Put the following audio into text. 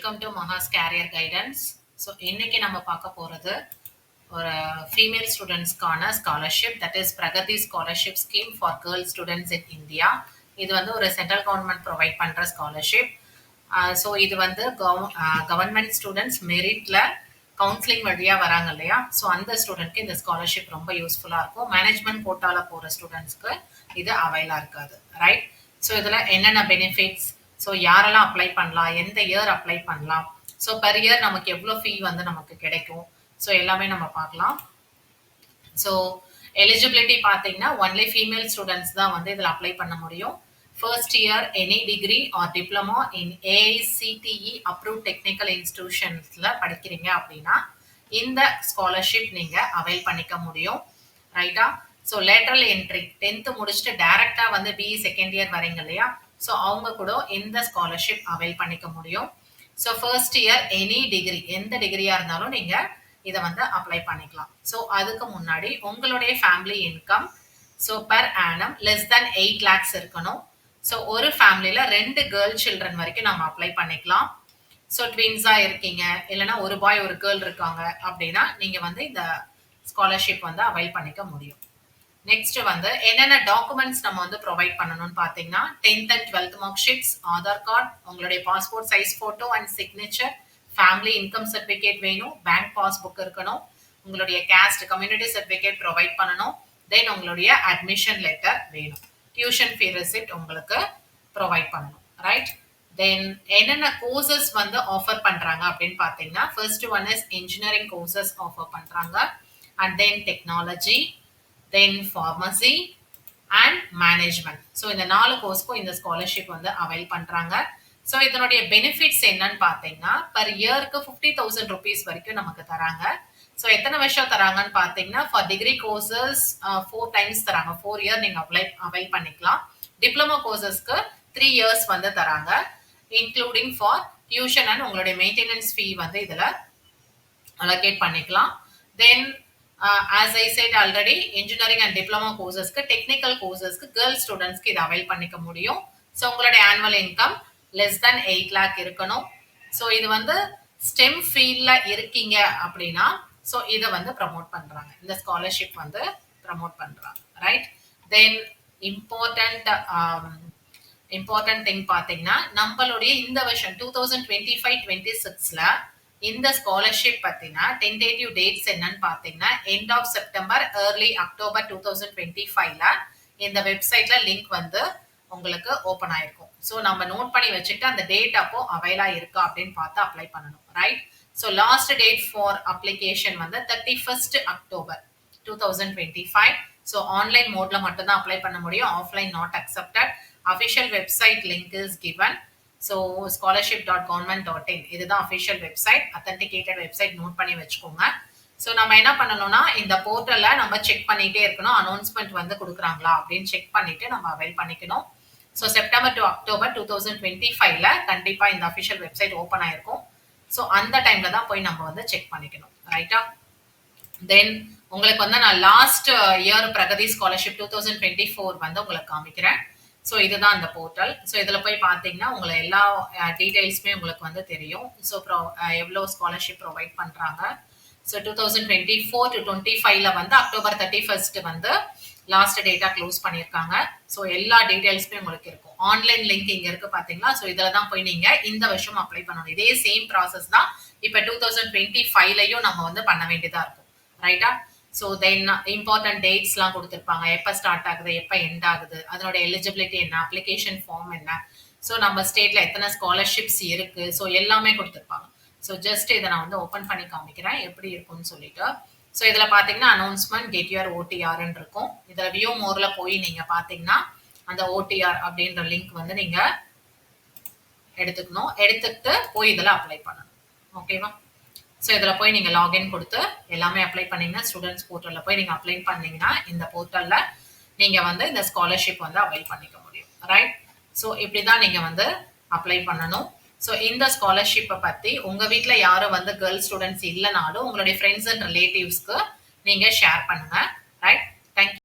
Welcome to Maha's career guidance. So இன்னைக்கு நம்ம பார்க்க போகிறது ஒரு ஃபீமேல் ஸ்டூடெண்ட்ஸ்க்கான scholarship, that is Pragati scholarship scheme for girl students in India. இது வந்து ஒரு சென்ட்ரல் கவர்மெண்ட் ப்ரொவைட் பண்ணுற ஸ்காலர்ஷிப். ஸோ இது வந்து கவர்மெண்ட் ஸ்டூடெண்ட்ஸ் மெரிட்ல கவுன்சிலிங் வழியாக வராங்க இல்லையா, ஸோ அந்த ஸ்டூடெண்ட்க்கு இந்த ஸ்காலர்ஷிப் ரொம்ப யூஸ்ஃபுல்லாக இருக்கும். மேனேஜ்மெண்ட் கோட்டால போகிற ஸ்டூடெண்ட்ஸ்க்கு இது அவைலாக இருக்காது, ரைட்? ஸோ இதில் என்னென்ன பெனிஃபிட்ஸ், ஸோ யாரெல்லாம் அப்ளை பண்ணலாம், எந்த இயர் அப்ளை பண்ணலாம், ஸோ பெர் இயர் நமக்கு எவ்வளோ ஃபீ வந்து நமக்கு கிடைக்கும், ஸோ எல்லாமே நம்ம பார்க்கலாம். ஸோ எலிஜிபிலிட்டி பார்த்தீங்கன்னா ஒன்லி ஃபீமேல் ஸ்டூடெண்ட்ஸ் தான் வந்து இதில் அப்ளை பண்ண முடியும். First year any degree or diploma in AICTE approve technical இன்ஸ்டிடியூஷன்ஸில் படிக்கிறீங்க அப்படின்னா இந்த ஸ்காலர்ஷிப் நீங்கள் அவைல் பண்ணிக்க முடியும், ரைட்டா? ஸோ லேட்டரல் என்ட்ரி 10th முடிச்சுட்டு டைரக்டாக வந்து பிஇ செகண்ட் இயர் வரீங்க இல்லையா, ஸோ அவங்க கூட இந்த ஸ்காலர்ஷிப் அவைல் பண்ணிக்க முடியும். So first year any degree, எந்த டிகிரியா இருந்தாலும் நீங்க இதை வந்து அப்ளை பண்ணிக்கலாம். ஸோ அதுக்கு முன்னாடி உங்களுடைய family income so per annum less than 8 lakhs இருக்கணும். ஸோ ஒரு ஃபேமிலியில 2 கேர்ள் சில்ட்ரன் வரைக்கும் நம்ம அப்ளை பண்ணிக்கலாம். ஸோ ட்வின்ஸா இருக்கீங்க, இல்லைன்னா ஒரு பாய் ஒரு கேர்ள் இருக்காங்க அப்படின்னா நீங்க வந்து இந்த ஸ்காலர்ஷிப் வந்து அவைல் பண்ணிக்க முடியும். நெக்ஸ்ட் வந்து என்னென்ன டாக்குமெண்ட்ஸ் நம்ம வந்து ப்ரொவைட் பண்ணணும்னு பார்த்தீங்கன்னா 10th and 12th mark sheets, Aadhaar card, உங்களுடைய passport size photo and signature, family income certificate வேணும், பேங்க் பாஸ்புக் இருக்கணும், உங்களுடைய கேஸ்ட் கம்யூனிட்டி சர்டிஃபிகேட் ப்ரொவைட் பண்ணணும், தென் உங்களுடைய அட்மிஷன் லெட்டர் வேணும், டியூஷன் ஃபீ ரெசிப்ட் உங்களுக்கு ப்ரொவைட் பண்ணணும், ரைட்? தென் என்னென்ன கோர்சஸ் வந்து ஆஃபர் பண்றாங்க அப்படின்னு பார்த்தீங்கன்னா first one is engineering courses offer பண்றாங்க, and then technology, then pharmacy and management. So இந்த 4 கோர்ஸ்க்கும் இந்த ஸ்காலர்ஷிப் வந்து அவைல் பண்றாங்க. ஸோ இதனுடைய பெனிஃபிட்ஸ் என்னன்னு பார்த்தீங்கன்னா பர் இயருக்கு 50,000 rupees வரைக்கும் நமக்கு தராங்க. ஸோ எத்தனை வருஷம் தராங்கன்னு பார்த்தீங்கன்னா ஃபார் டிகிரி கோர்சஸ் 4 times தராங்க, 4 year நீங்க அவைல் பண்ணிக்கலாம். டிப்ளமோ கோர்சஸ்க்கு 3 years வந்து தராங்க, இன்க்ளூடிங் ஃபார் டியூஷன் அண்ட் உங்களுடைய மெயின்டெனன்ஸ் ஃபீ வந்து இதுல அலோகேட் பண்ணிக்கலாம். தென் as I said already, engineering and diploma courses-க்கு technical courses-க்கு girl students-க்கு இது அவைல் பண்ணிக்க முடியும். ஸோ உங்களுடைய annual income less than 8 lakh இருக்கணும். ஸோ இது வந்து STEM ஃபீல்ட்ல இருக்கீங்க அப்படின்னா ஸோ இதை வந்து ப்ரமோட் பண்றாங்க, இந்த ஸ்காலர்ஷிப் வந்து ப்ரமோட் பண்றாங்க, ரைட்? தென் இம்பார்ட்டன்ட் திங் பார்த்தீங்கன்னா நம்மளுடைய இந்த வருஷம் 2025-26ல இந்த ஸ்காலர்ஷிப் பத்தினா டென்டேட்டிவ் டேட்ஸ் என்னன்னு பாத்தீங்கன்னா end of September early October 2025ல இந்த வெப்சைட்ல லிங்க் வந்து உங்களுக்கு ஓபன் ஆயிருக்கும். ஸோ நம்ம நோட் பண்ணி வச்சுட்டு அந்த டேட் அப்போ அவைலா இருக்கா அப்படின்னு பார்த்து அப்ளை பண்ணணும், right? So last date for application வந்து 31st October 2025. ஸோ ஆன்லைன் மோட்ல மட்டும் தான் அப்ளை பண்ண முடியும், offline not accepted. Official website link is given. So scholarship.government.in இதுதான் official website, authenticated website, note பண்ணி வச்சுக்கோங்க. ஸோ நம்ம என்ன பண்ணணும்னா இந்த போர்ட்டல்ல நம்ம செக் பண்ணிட்டே இருக்கணும், அனௌன்ஸ்மெண்ட் வந்து கொடுக்குறாங்களா அப்படின்னு செக் பண்ணிட்டு நம்ம அவைல் பண்ணிக்கணும். ஸோ செப்டம்பர் டு அக்டோபர் 2025ல கண்டிப்பா இந்த அஃபிஷியல் வெப்சைட் ஓப்பன் ஆயிருக்கும். ஸோ அந்த டைம்ல தான் போய் நம்ம வந்து செக் பண்ணிக்கணும், ரைட்டா? தென் உங்களுக்கு வந்து நான் லாஸ்ட் இயர் பிரகதி ஸ்காலர்ஷிப் 2024 வந்து உங்களுக்கு காமிக்கிறேன். ஸோ இதுதான் அந்த போர்ட்டல். ஸோ இதில் போய் பார்த்தீங்கன்னா உங்களை எல்லா டீட்டெயில்ஸுமே உங்களுக்கு வந்து தெரியும். ஸோ எவ்வளோ ஸ்காலர்ஷிப் ப்ரொவைட் பண்ணுறாங்க. ஸோ 2024-25ல வந்து அக்டோபர் 31st வந்து லாஸ்ட் டேட்டா க்ளோஸ் பண்ணியிருக்காங்க. ஸோ எல்லா டீட்டெயில்ஸுமே உங்களுக்கு இருக்கும். ஆன்லைன் லிங்க் இங்கே இருக்கு பார்த்தீங்களா, ஸோ இதில் தான் போய் நீங்கள் இந்த வருஷம் அப்ளை பண்ணணும். இதே சேம் ப்ராசஸ் தான் இப்போ 2025லையும் நம்ம வந்து பண்ண வேண்டியதாக இருக்கும், ரைட்டா? ஸோ தென் இம்பார்ட்டன்ட் டேட்ஸ்லாம் கொடுத்துருப்பாங்க, எப்போ ஸ்டார்ட் ஆகுது, எப்போ எண்ட் ஆகுது, அதனோட எலிஜிபிலிட்டி என்ன, அப்ளிகேஷன் ஃபார்ம் என்ன, ஸோ நம்ம ஸ்டேட்ல எத்தனை ஸ்காலர்ஷிப்ஸ் இருக்கு, ஸோ எல்லாமே கொடுத்துருப்பாங்க. ஸோ ஜஸ்ட் இதை நான் வந்து ஓப்பன் பண்ணி காமிக்கிறேன் எப்படி இருக்கும்னு சொல்லிட்டு. ஸோ இதில் பார்த்தீங்கன்னா அனௌன்ஸ்மெண்ட் கெட் யுவர் ஓடிஆர்ன்னு இருக்கும். இதில் வியூ மோர்ல போய் நீங்க பார்த்தீங்கன்னா அந்த ஓடிஆர் அப்படின்ற லிங்க் வந்து நீங்க எடுத்துக்கணும், எடுத்துக்கிட்டு போய் இதில் அப்ளை பண்ணணும், ஓகேவா? ஸோ இதில் போய் நீங்கள் லாகின் கொடுத்து எல்லாமே அப்ளை பண்ணீங்கன்னா ஸ்டூடெண்ட்ஸ் போர்ட்டலில் போய் நீங்கள் அப்ளை பண்ணீங்கன்னா இந்த போர்ட்டலில் நீங்கள் வந்து இந்த ஸ்காலர்ஷிப் வந்து அவைல் பண்ணிக்க முடியும், ரைட்? ஸோ இப்படி தான் நீங்கள் வந்து அப்ளை பண்ணணும். ஸோ இந்த ஸ்காலர்ஷிப்பை பற்றி உங்கள் வீட்டில் யாரும் வந்து கேர்ள் ஸ்டூடெண்ட்ஸ் இல்லைனாலும் உங்களுடைய ஃப்ரெண்ட்ஸ் அண்ட் ரிலேட்டிவ்ஸ்க்கு நீங்கள் ஷேர் பண்ணுங்கள், ரைட்? தேங்க்யூ.